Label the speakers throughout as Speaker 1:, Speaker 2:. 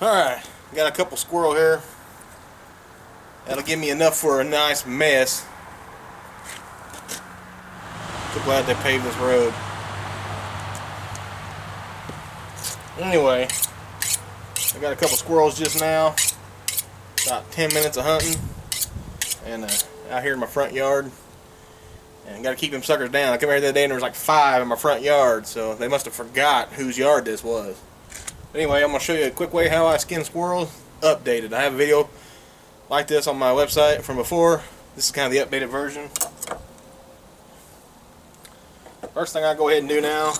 Speaker 1: Alright, got a couple squirrel hair. That'll give me enough for a nice mess. So glad they paved this road. Anyway, I got a couple squirrels just now. About 10 minutes of hunting. And out here in my front yard. And got to keep them suckers down. I come here the other day and there was like 5 in my front yard. So they must have forgot whose yard this was. Anyway, I'm going to show you a quick way how I skin squirrels updated. I have a video like this on my website from before. This is kind of the updated version. First thing I go ahead and do now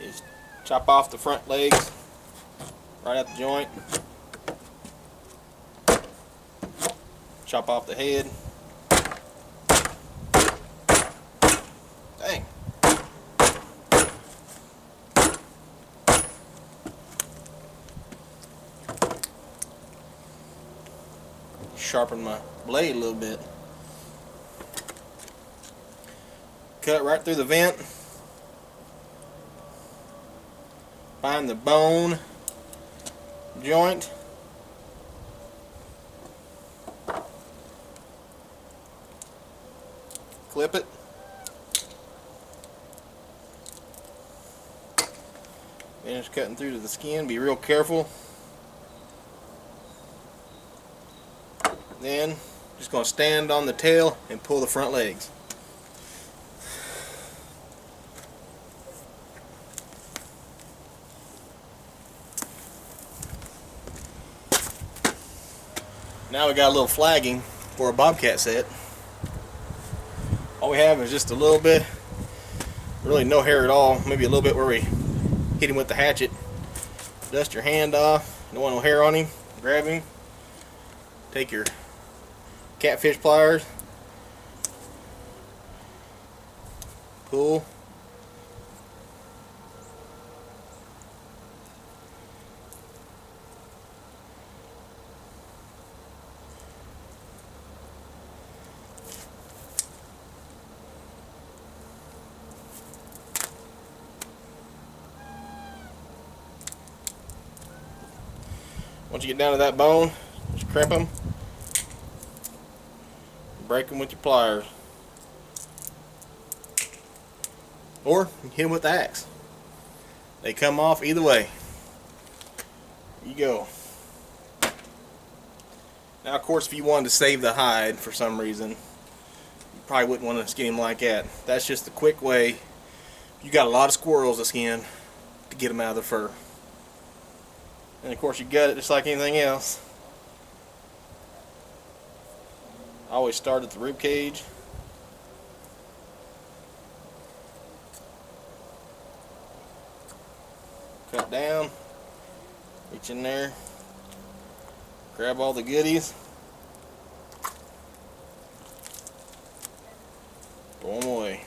Speaker 1: is chop off the front legs right at the joint. Chop off the head. Dang. Sharpen my blade a little bit. Cut right through the vent. Find the bone joint. Clip it. Finish cutting through to the skin. Be real careful. Then just going to stand on the tail and pull the front legs. Now we got a little flagging for a bobcat set. All we have is just a little bit, really no hair at all, maybe a little bit where we hit him with the hatchet. Dust your hand off, don't want no hair on him, grab him, take your catfish pliers, pull, once you get down to that bone, just crimp them, break them with your pliers, or hit them with the axe. They come off either way. There you go. Now of course if you wanted to save the hide for some reason, you probably wouldn't want to skin him like that. That's just the quick way. You got a lot of squirrels to skin to get them out of the fur. And of course you gut it just like anything else. I always start at the rib cage. Cut down. Reach in there. Grab all the goodies. Throw them away.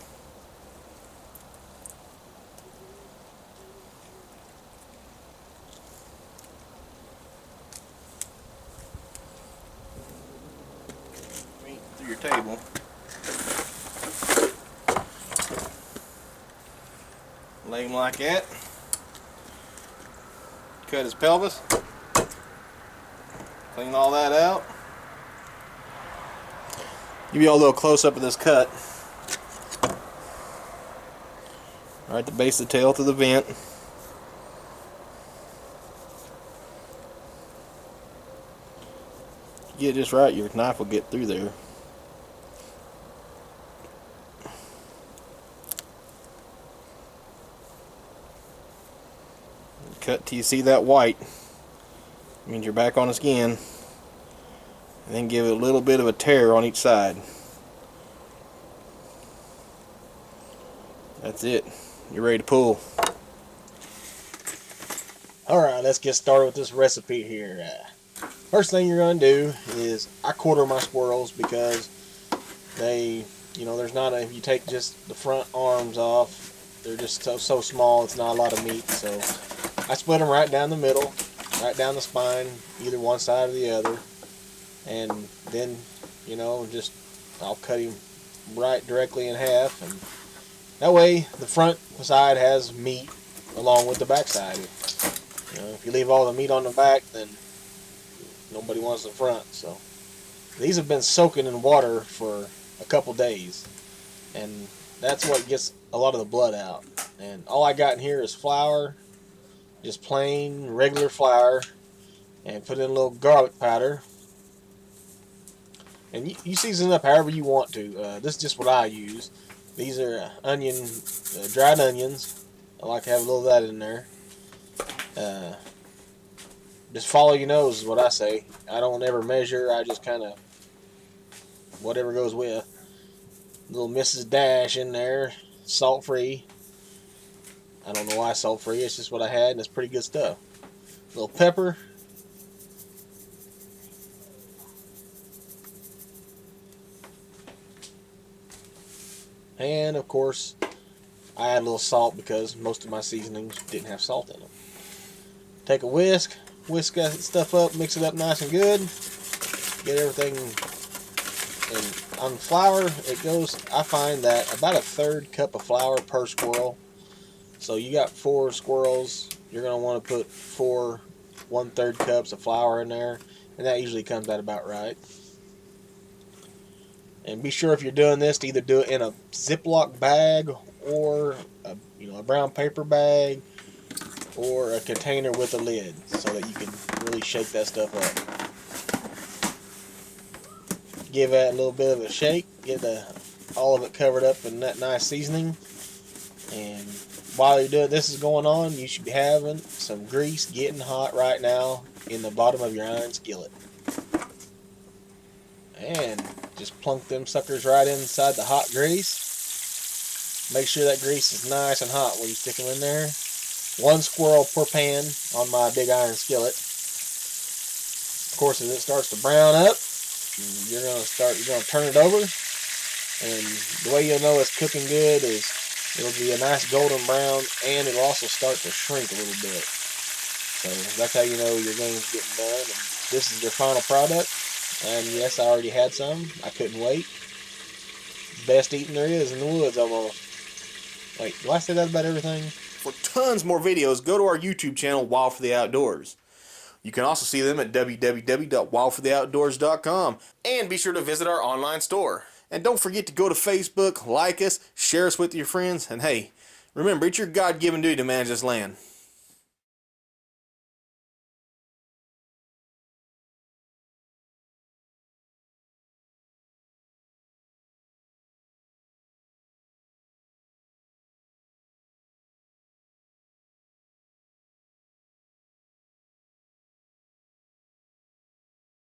Speaker 1: Through your table. Lay him like that. Cut his pelvis. Clean all that out. Give you all a little close up of this cut. Right at the base of the tail through the vent. If you get it just right, your knife will get through there. Cut till you see that white. Means you're back on the skin. And then give it a little bit of a tear on each side. That's it. You're ready to pull. Alright, let's get started with this recipe here. First thing you're going to do is I quarter my squirrels because they, there's not if you take just the front arms off, they're just so small, it's not a lot of meat. So I split them right down the middle, right down the spine, either one side or the other, and then, just I'll cut him right directly in half, and that way the front side has meat along with the backside. If you leave all the meat on the back, then nobody wants the front. So these have been soaking in water for a couple days, and that's what gets a lot of the blood out. And all I got in here is flour, just plain regular flour, and put in a little garlic powder. And you season it up however you want to. This is just what I use. These are dried onions. I like to have a little of that in there. Just follow your nose is what I say. I don't ever measure. I just kind of whatever goes with. Little Mrs. Dash in there, salt free. I don't know why salt free. It's just what I had, and it's pretty good stuff. A little pepper. And of course, I add a little salt because most of my seasonings didn't have salt in them. Take a whisk that stuff up, mix it up nice and good. Get everything. And on flour, it goes, I find that about a 1/3 cup of flour per squirrel. So you got 4 squirrels, you're going to want to put 4 1/3 cups of flour in there, and that usually comes out about right. And be sure if you're doing this to either do it in a Ziploc bag or a brown paper bag or a container with a lid so that you can really shake that stuff up. Give that a little bit of a shake, get all of it covered up in that nice seasoning. And while you're doing this is going on, you should be having some grease getting hot right now in the bottom of your iron skillet. And just plunk them suckers right inside the hot grease. Make sure that grease is nice and hot when you stick them in there. 1 squirrel per pan on my big iron skillet. Of course, as it starts to brown up, you're gonna turn it over, and the way you'll know it's cooking good is it'll be a nice golden brown, and it'll also start to shrink a little bit. So that's how you know your game's getting done. And this is your final product. And yes, I already had some. I couldn't wait. Best eating there is in the woods, almost. Wait, do I say that about everything? For tons more videos, go to our YouTube channel, Wild for the Outdoors. You can also see them at www.wildfortheoutdoors.com. And be sure to visit our online store. And don't forget to go to Facebook, like us, share us with your friends, and hey, remember, it's your God-given duty to manage this land.